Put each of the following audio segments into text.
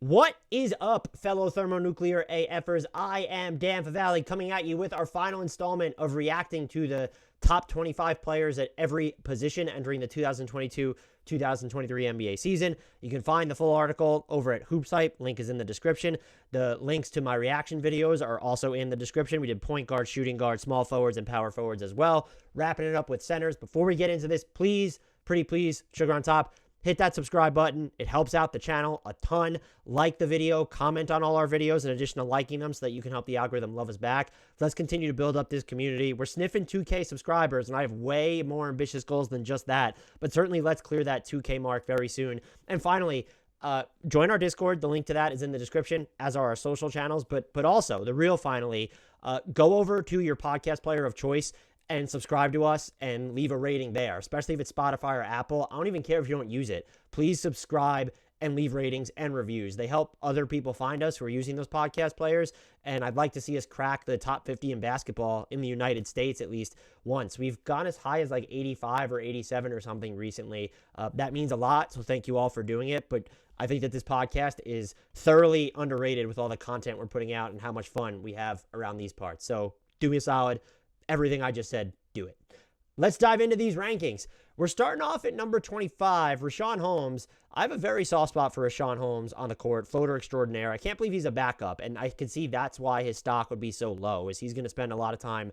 What is up, fellow thermonuclear AFers? I am Dan Favale coming at you with our final installment of reacting to the top 25 players at every position entering the 2022-2023 NBA season. You can find the full article over at HoopsHype. Link is in the description. The links to my reaction videos are also in the description. We did point guard, shooting guard, small forwards, and power forwards as well. Wrapping it up with centers. Before we get into this, please, pretty please, sugar on top, hit that subscribe button. It helps out the channel a ton. Like the video, comment on all our videos in addition to liking them so that you can help the algorithm love us back. Let's continue to build up this community. We're sniffing 2K subscribers, and I have way more ambitious goals than just that. But certainly let's clear that 2K mark very soon. And finally, join our Discord. The link to that is in the description, as are our social channels. But also, the real finally, go over to your podcast player of choice and subscribe to us and leave a rating there, especially if it's Spotify or Apple. I don't even care if you don't use it. Please subscribe and leave ratings and reviews. They help other people find us who are using those podcast players, and I'd like to see us crack the top 50 in basketball in the United States at least once. We've gone as high as like 85 or 87 or something recently. That means a lot, so thank you all for doing it, but I think that this podcast is thoroughly underrated with all the content we're putting out and how much fun we have around these parts. So do me a solid. Everything I just said, do it. Let's dive into these rankings. We're starting off at number 25, Richaun Holmes. I have a very soft spot for Richaun Holmes on the court, floater extraordinaire. I can't believe he's a backup, and I can see that's why his stock would be so low, is he's going to spend a lot of time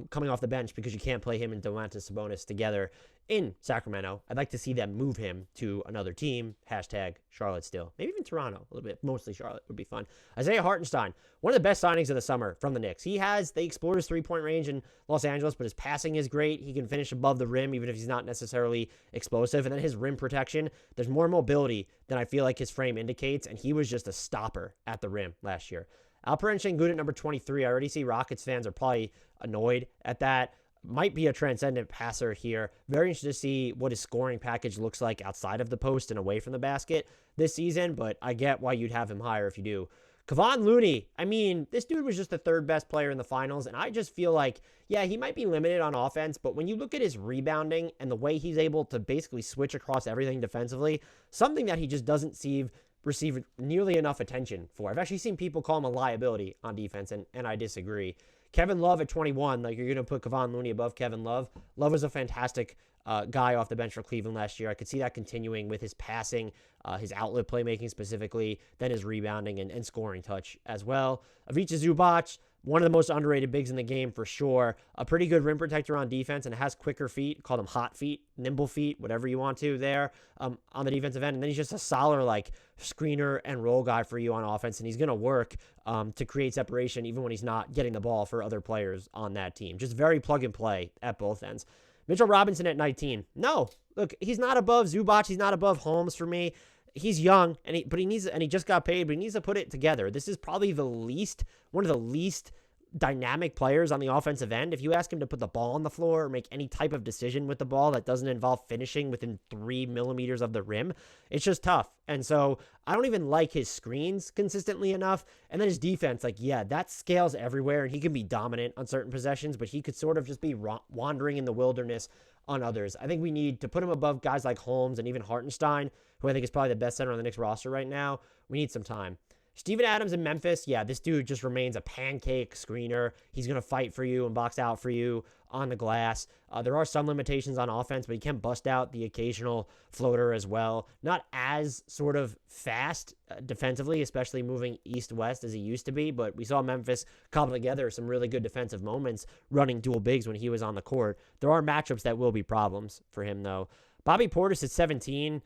coming off the bench because you can't play him and Domantas Sabonis together in Sacramento. I'd like to see them move him to another team. Hashtag Charlotte still. Maybe even Toronto a little bit. Mostly Charlotte would be fun. Isaiah Hartenstein, one of the best signings of the summer from the Knicks. They explored his three-point range in Los Angeles, but his passing is great. He can finish above the rim even if he's not necessarily explosive. And then his rim protection, there's more mobility than I feel like his frame indicates, and he was just a stopper at the rim last year. Alperen Sengun at number 23. I already see Rockets fans are probably annoyed at that. Might be a transcendent passer here. Very interested to see what his scoring package looks like outside of the post and away from the basket this season, but I get why you'd have him higher if you do. Kevon Looney, I mean, this dude was just the third best player in the finals, and I just feel like, yeah, he might be limited on offense, but when you look at his rebounding and the way he's able to basically switch across everything defensively, something that he just doesn't receive nearly enough attention for. I've actually seen people call him a liability on defense, and I disagree. Kevin Love at 21, like you're going to put Kevon Looney above Kevin Love. Love was a fantastic guy off the bench for Cleveland last year. I could see that continuing with his passing, his outlet playmaking specifically, then his rebounding and scoring touch as well. Ivica Zubac, one of the most underrated bigs in the game for sure. A pretty good rim protector on defense and has quicker feet. Call them hot feet, nimble feet, whatever you want to there on the defensive end. And then he's just a solid like screener and roll guy for you on offense. And he's going to work to create separation even when he's not getting the ball for other players on that team. Just very plug and play at both ends. Mitchell Robinson at 19. No, look, he's not above Zubac. He's not above Holmes for me. He's young, and he just got paid, but he needs to put it together. This is probably one of the least dynamic players on the offensive end. If you ask him to put the ball on the floor or make any type of decision with the ball that doesn't involve finishing within 3 millimeters of the rim, it's just tough. And so I don't even like his screens consistently enough. And then his defense, like, yeah, that scales everywhere, and he can be dominant on certain possessions, but he could sort of just be wandering in the wilderness on others. I think we need to put him above guys like Holmes and even Hartenstein, who I think is probably the best center on the Knicks roster right now. We need some time. Steven Adams in Memphis, yeah, this dude just remains a pancake screener. He's going to fight for you and box out for you on the glass. There are some limitations on offense, but he can bust out the occasional floater as well. Not as sort of fast defensively, especially moving east-west as he used to be, but we saw Memphis cobble together some really good defensive moments running dual bigs when he was on the court. There are matchups that will be problems for him, though. Bobby Portis at 17.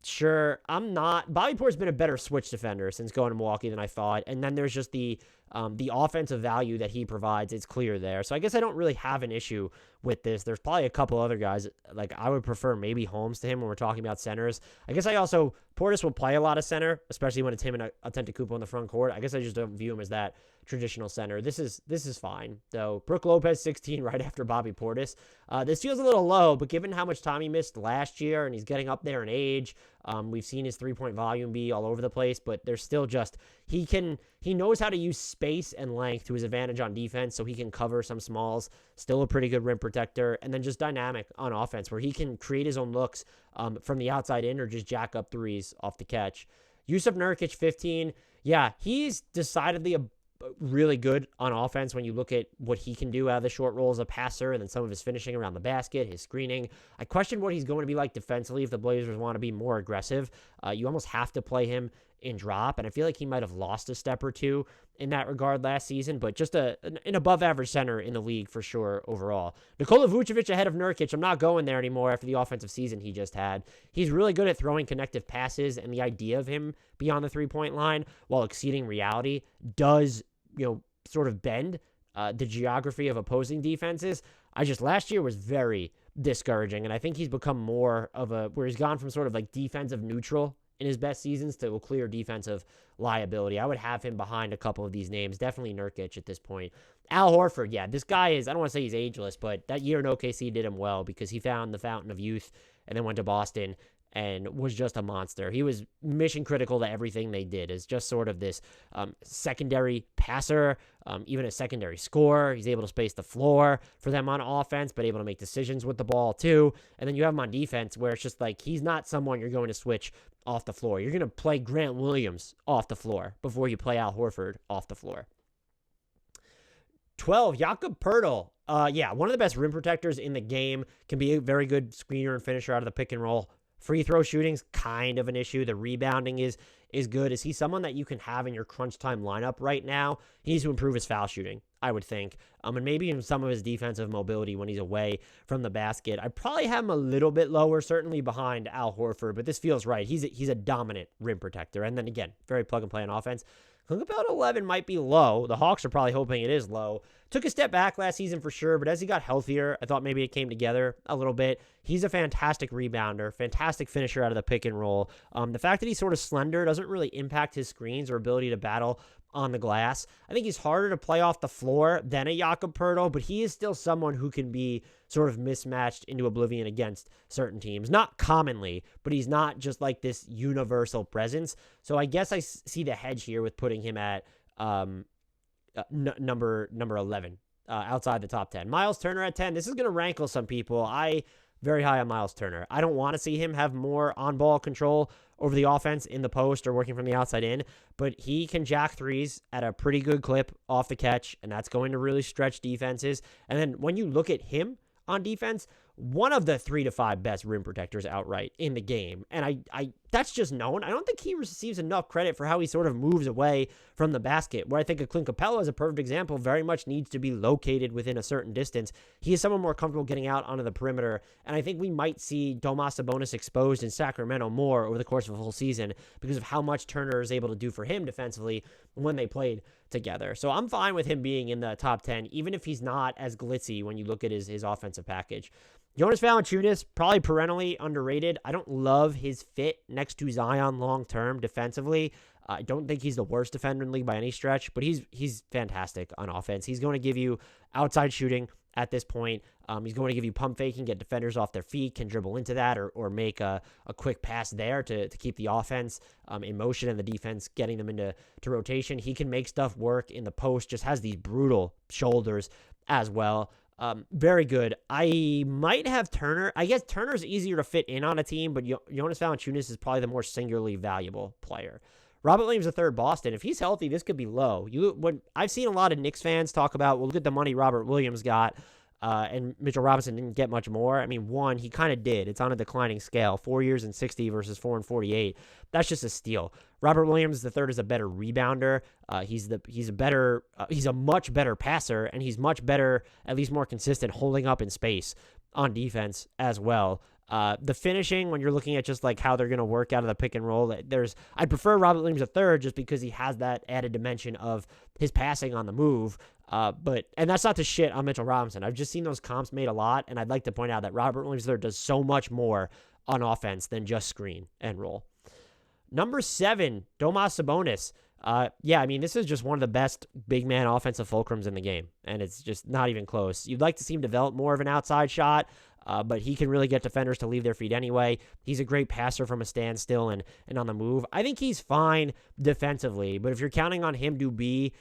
Sure, I'm not. Bobby Portis has been a better switch defender since going to Milwaukee than I thought. And then there's just the offensive value that he provides. It's clear there. So I guess I don't really have an issue with this. There's probably a couple other guys. Like I would prefer maybe Holmes to him when we're talking about centers. I guess Portis will play a lot of center, especially when it's him and Antetokounmpo in the front court. I guess I just don't view him as that traditional center. This is fine, though. Brook Lopez, 16, right after Bobby Portis. This feels a little low, but given how much time he missed last year and he's getting up there in age, we've seen his three-point volume be all over the place, but there's still just he knows how to use space and length to his advantage on defense, so he can cover some smalls. Still a pretty good rim protector, and then just dynamic on offense where he can create his own looks from the outside in or just jack up threes off the catch. Yusuf Nurkic, 15. Yeah, he's decidedly a really good on offense when you look at what he can do out of the short roll as a passer and then some of his finishing around the basket, his screening. I question what he's going to be like defensively if the Blazers want to be more aggressive. You almost have to play him in drop, and I feel like he might have lost a step or two in that regard last season, but just an above-average center in the league for sure overall. Nikola Vucevic ahead of Nurkic. I'm not going there anymore after the offensive season he just had. He's really good at throwing connective passes, and the idea of him beyond the three-point line while exceeding reality does, sort of bend the geography of opposing defenses. Last year was very discouraging, and I think he's become more of where he's gone from sort of like defensive neutral in his best seasons to a clear defensive liability. I would have him behind a couple of these names, definitely Nurkic at this point. Al Horford, yeah, this guy is, I don't want to say he's ageless, but that year in OKC did him well because he found the fountain of youth and then went to Boston and was just a monster. He was mission critical to everything they did as just sort of this secondary passer, even a secondary scorer. He's able to space the floor for them on offense, but able to make decisions with the ball too. And then you have him on defense where it's just like he's not someone you're going to switch off the floor. You're going to play Grant Williams off the floor before you play Al Horford off the floor. 12, Jakob Poeltl. One of the best rim protectors in the game. Can be a very good screener and finisher out of the pick and roll. Free throw shooting's kind of an issue. The rebounding is good. Is he someone that you can have in your crunch time lineup right now? He needs to improve his foul shooting, I would think. And maybe even some of his defensive mobility when he's away from the basket. I'd probably have him a little bit lower, certainly behind Al Horford, but this feels right. He's a dominant rim protector. And then again, very plug and play on offense. I think about 11 might be low. The Hawks are probably hoping it is low. Took a step back last season for sure, but as he got healthier, I thought maybe it came together a little bit. He's a fantastic rebounder, fantastic finisher out of the pick and roll. The fact that he's sort of slender doesn't really impact his screens or ability to battle on the glass. I think he's harder to play off the floor than a Jakob Poeltl, but he is still someone who can be sort of mismatched into oblivion against certain teams. Not commonly, but he's not just like this universal presence. So I guess I see the hedge here with putting him at number 11 outside the top 10. Miles Turner at 10. This is going to rankle some people. Very high on Miles Turner. I don't want to see him have more on-ball control over the offense in the post or working from the outside in, but he can jack threes at a pretty good clip off the catch, and that's going to really stretch defenses. And then when you look at him on defense, one of the 3 to 5 best rim protectors outright in the game. And I that's just known. I don't think he receives enough credit for how he sort of moves away from the basket, where I think a Clint Capella is a perfect example, very much needs to be located within a certain distance. He is someone more comfortable getting out onto the perimeter, and I think we might see Domas Sabonis exposed in Sacramento more over the course of a full season because of how much Turner is able to do for him defensively when they played together. So I'm fine with him being in the top 10, even if he's not as glitzy when you look at his offensive package. Jonas Valanciunas, probably perennially underrated. I don't love his fit next to Zion long-term defensively. I don't think he's the worst defender in the league by any stretch, but he's fantastic on offense. He's going to give you outside shooting at this point. He's going to give you pump faking, get defenders off their feet, can dribble into that or make a quick pass there to keep the offense in motion and the defense getting them into rotation. He can make stuff work in the post, just has these brutal shoulders as well. Very good. I might have Turner. I guess Turner's easier to fit in on a team, but Jonas Valanciunas is probably the more singularly valuable player. Robert Williams III, Boston. If he's healthy, this could be low. When I've seen a lot of Knicks fans talk about, well, look at the money Robert Williams got, and Mitchell Robinson didn't get much more. I mean, one, he kind of did. It's on a declining scale. 4 years and 60 versus 4 and 48. That's just a steal. Robert Williams III is a better rebounder. He's a much better passer, and he's much better, at least more consistent, holding up in space on defense as well. The finishing, when you're looking at just like how they're going to work out of the pick and roll, I'd prefer Robert Williams III just because he has that added dimension of his passing on the move. And that's not to shit on Mitchell Robinson. I've just seen those comps made a lot, and I'd like to point out that Robert Williams III does so much more on offense than just screen and roll. Number 7, Domas Sabonis. This is just one of the best big man offensive fulcrums in the game, and it's just not even close. You'd like to see him develop more of an outside shot, but he can really get defenders to leave their feet anyway. He's a great passer from a standstill and on the move. I think he's fine defensively, but if you're counting on him to be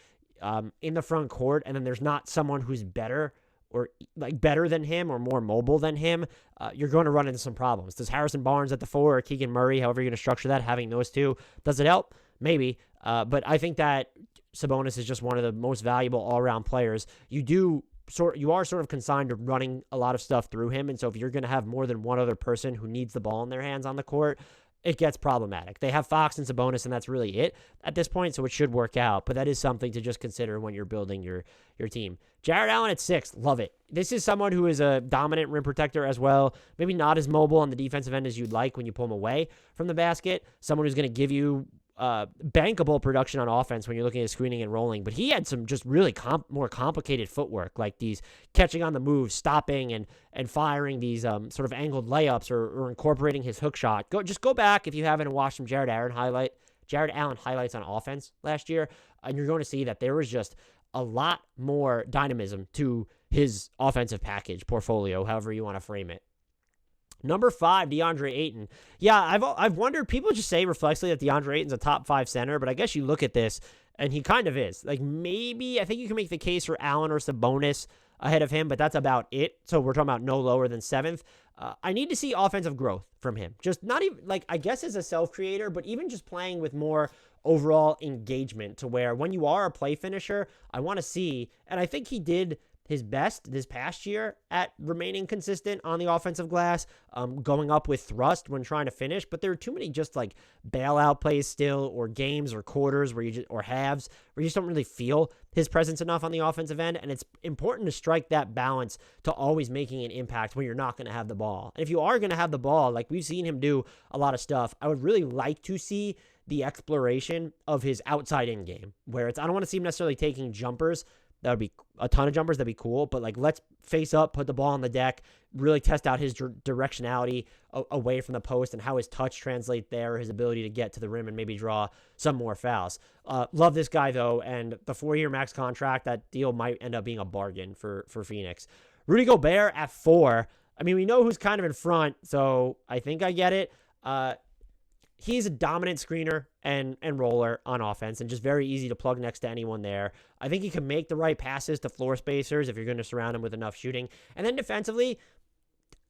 in the front court and then there's not someone who's better or like better than him or more mobile than him, you're going to run into some problems. Does Harrison Barnes at the 4 or Keegan Murray, however you're going to structure that, having those two, does it help? Maybe. But I think that Sabonis is just one of the most valuable all-around players. You are sort of consigned to running a lot of stuff through him, and so if you're going to have more than one other person who needs the ball in their hands on the court, it gets problematic. They have Fox and Sabonis, and that's really it at this point, so it should work out, but that is something to just consider when you're building your team. Jared Allen at 6, love it. This is someone who is a dominant rim protector as well, maybe not as mobile on the defensive end as you'd like when you pull him away from the basket, someone who's going to give you bankable production on offense when you're looking at screening and rolling, but he had some just really more complicated footwork, like these catching on the move, stopping and firing these sort of angled layups or incorporating his hook shot. Go back if you haven't watched some Jared Allen highlights on offense last year, and you're going to see that there was just a lot more dynamism to his offensive package portfolio, however you want to frame it. Number 5, DeAndre Ayton. Yeah, I've wondered, people just say reflexively that DeAndre Ayton's a top 5 center, but I guess you look at this, and he kind of is. Like, maybe, I think you can make the case for Allen or Sabonis ahead of him, but that's about it. So we're talking about no lower than 7th. I need to see offensive growth from him. Just not even, like, I guess as a self-creator, but even just playing with more overall engagement to where when you are a play finisher, I want to see, and I think he did his best this past year at remaining consistent on the offensive glass, going up with thrust when trying to finish, but there are too many just like bailout plays still, or games or quarters or halves where you just don't really feel his presence enough on the offensive end, and it's important to strike that balance to always making an impact when you're not going to have the ball. And if you are going to have the ball, like we've seen him do a lot of stuff, I would really like to see the exploration of his outside in game, where I don't want to see him necessarily taking jumpers. That would be a ton of jumpers. That'd be cool. But like, let's face up, put the ball on the deck, really test out his directionality away from the post and how his touch translates there, his ability to get to the rim and maybe draw some more fouls. Love this guy though. And the 4-year max contract, that deal might end up being a bargain for Phoenix. Rudy Gobert at 4. I mean, we know who's kind of in front, so I think I get it. He's a dominant screener and roller on offense, and just very easy to plug next to anyone there. I think he can make the right passes to floor spacers if you're going to surround him with enough shooting. And then defensively,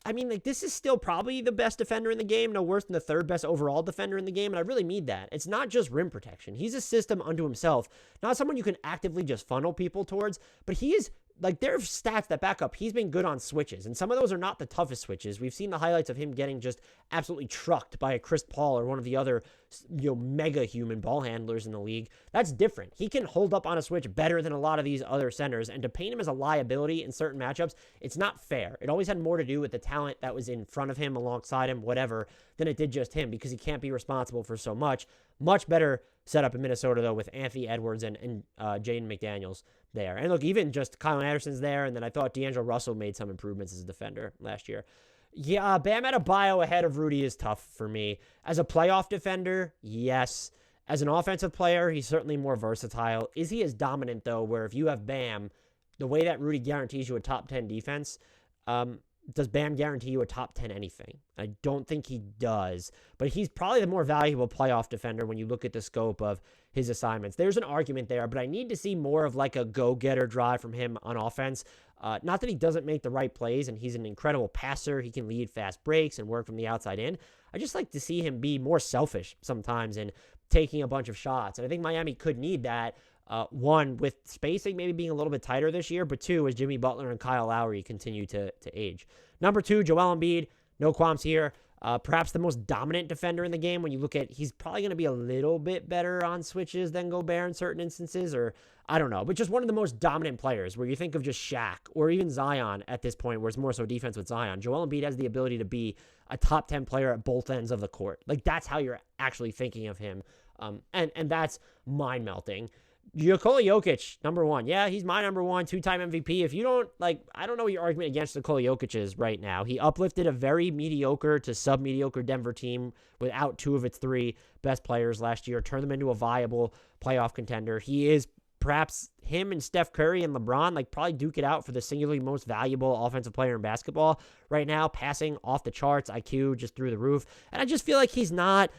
I mean, like, this is still probably the best defender in the game, no worse than the 3rd best overall defender in the game, and I really mean that. It's not just rim protection. He's a system unto himself, not someone you can actively just funnel people towards, but he is, like, there are stats that back up he's been good on switches, and some of those are not the toughest switches. We've seen the highlights of him getting just absolutely trucked by a Chris Paul or one of the other, mega human ball handlers in the league. That's different. He can hold up on a switch better than a lot of these other centers, and to paint him as a liability in certain matchups, it's not fair. It always had more to do with the talent that was in front of him, alongside him, whatever, than it did just him, because he can't be responsible for so much. Much better setup in Minnesota, though, with Anthony Edwards and Jaden McDaniels there. And look, even just Kyle Anderson's there, and then I thought D'Angelo Russell made some improvements as a defender last year. Yeah, Bam Adebayo ahead of Rudy is tough for me. As a playoff defender, yes. As an offensive player, he's certainly more versatile. Is he as dominant, though, where if you have Bam, the way that Rudy guarantees you a top 10 defense, does Bam guarantee you a top 10 anything? I don't think he does, but he's probably the more valuable playoff defender when you look at the scope of his assignments. There's an argument there, but I need to see more of like a go-getter drive from him on offense. Not that he doesn't make the right plays, and he's an incredible passer. He can lead fast breaks and work from the outside in. I just like to see him be more selfish sometimes and taking a bunch of shots. And I think Miami could need that. One, with spacing maybe being a little bit tighter this year, but 2, as Jimmy Butler and Kyle Lowry continue to age. Number 2, Joel Embiid. No qualms here. Perhaps the most dominant defender in the game when you look at, he's probably going to be a little bit better on switches than Gobert in certain instances, or I don't know, but just one of the most dominant players where you think of just Shaq or even Zion at this point, where it's more so defense with Zion. Joel Embiid has the ability to be a top 10 player at both ends of the court. Like, that's how you're actually thinking of him. And that's mind melting. Nikola Jokic, number 1. Yeah, he's my number 1, 2-time MVP. If you don't, like, I don't know what your argument against Nikola Jokic is right now. He uplifted a very mediocre to sub-mediocre Denver team without 2 of its 3 best players last year, turned them into a viable playoff contender. He is perhaps, him and Steph Curry and LeBron, like, probably duke it out for the singularly most valuable offensive player in basketball right now. Passing off the charts, IQ just through the roof. And I just feel like he's not,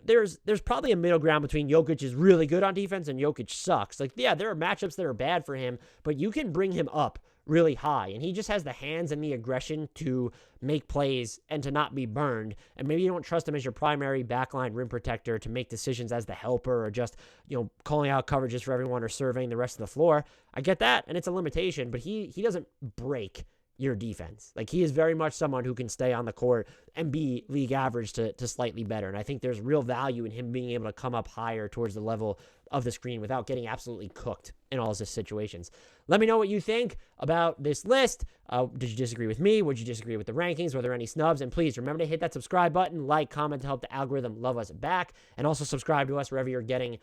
there's probably a middle ground between Jokic is really good on defense and Jokic sucks. Like, yeah, there are matchups that are bad for him, but you can bring him up really high. And he just has the hands and the aggression to make plays and to not be burned. And maybe you don't trust him as your primary backline rim protector to make decisions as the helper or just, calling out coverages for everyone or surveying the rest of the floor. I get that, and it's a limitation, but he doesn't break your defense. Like, he is very much someone who can stay on the court and be league average to slightly better. And I think there's real value in him being able to come up higher towards the level of the screen without getting absolutely cooked in all of these situations. Let me know what you think about this list. Did you disagree with me? Would you disagree with the rankings? Were there any snubs? And please remember to hit that subscribe button, like, comment to help the algorithm love us back. And also subscribe to us wherever you're getting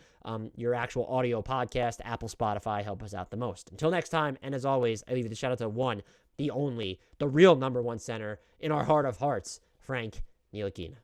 your actual audio podcast. Apple, Spotify, help us out the most. Until next time, and as always, I leave the shout out to one, the only, the real number one center in our heart of hearts, Frank Ntilikina.